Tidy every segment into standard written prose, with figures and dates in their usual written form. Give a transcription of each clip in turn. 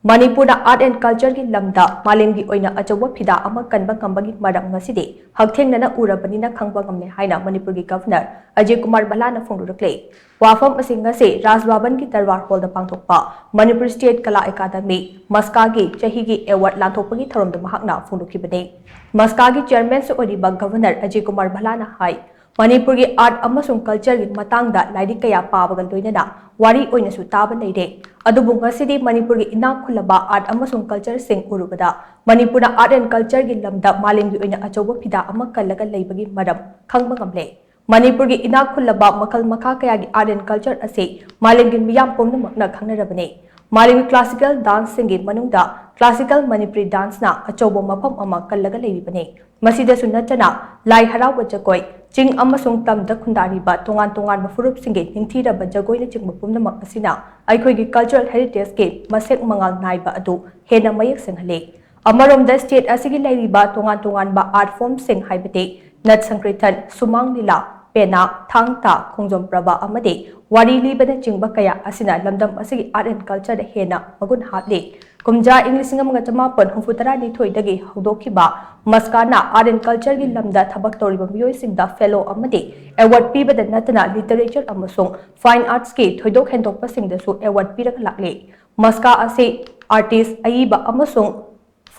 Manipur art and culture ki lamda malemgi oina Achouba Pheeda ama Kanba Ngambagi Maram Ngasidi hakthengnana urabanina khangba ngamne haina Manipur ki Governor Ajay Kumar Bhalla na phongdorakli wafam asing ngase Rajbhavan ki Darbar Hall da pangthokpa Manipur State Kala Academy Maska gi chahi gi award lanthokpagi tharomda mahakna phongdokhibane Maska gi chairman su oriba Governor Ajay Kumar Bhalla na hai Manipur ki art amasung culture ki matangda lairi kaya pabagal loinana wari oina su taba leire adubu ngasidi Manipur ki inak khulaba art amasung culture sing urubada Manipur art and culture ki lamda malemgi oina Achouba Pheeda ama kallaga leibagi maram khangba ngamle Manipur ki inak khulaba makal makha kaya ki art and culture ase malemgi miyam pomnamakna khangnarabane Malemgi classical dance singi manungda classical Manipuri dance na Achouba mafam ama kallaga leibane masida sunatana lai harawa jakoi Ching amasung tamda khundariba tongan mafurup singe ningthiraba jagoi na chingba pumnamak asina aikhoigi cultural heritage ke masek mangal naiba adu hena mayak senghale amaromda state asigi lairiba tongan ba art form sing haibate nat sankritan sumang lila pena thangta khongjom praba amade wari libana chingba kaya asina lamdam asigi art and culture da hena magun hatle kumja English ngam gatama pon hufutara ni thoi dagi hodokhiba maskana art and culture gi lamda thabak toriba miyoi singda fellow amade award pibada natana literature amasung fine arts ke thoidok hendokpa singda su award pirak lakle maska ase artist aiba amasung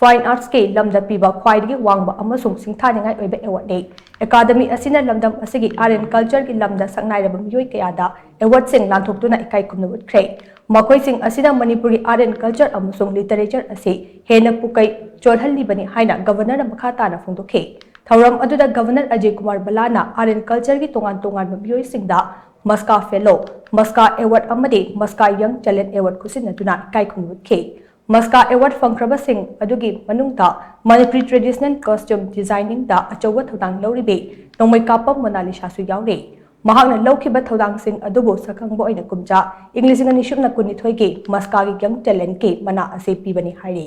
fine arts ke lamda piba khwaidagi wangba amasung singthaningai oiba award ne academy asina lamdam asigi art and culture gi lamda sangnai raba miyoi kayada award sing lanthokduna ikai kumnawut khrei makoi sing asina Manipuri art and culture amasung literature ase hena pukai chorhalli bani haina governor na makata na phongdokhe thauram aduda Governor Ajay Kumar Bhalla na art and culture gi tongan mabiyoi singda maska fellow maska award amade maska young talent award kusinatuna kai khunguthe maska award fangkraba sing adugi manungta Manipuri traditional costume designing da Achouba thodang loribe nongmai kapam Monalisa su yaure mahakna lawkhiba thodang sing adubo sakangbo oina kumja English nga nishuk na kunithoi ge maska gi young talent ke mana ase pibani haire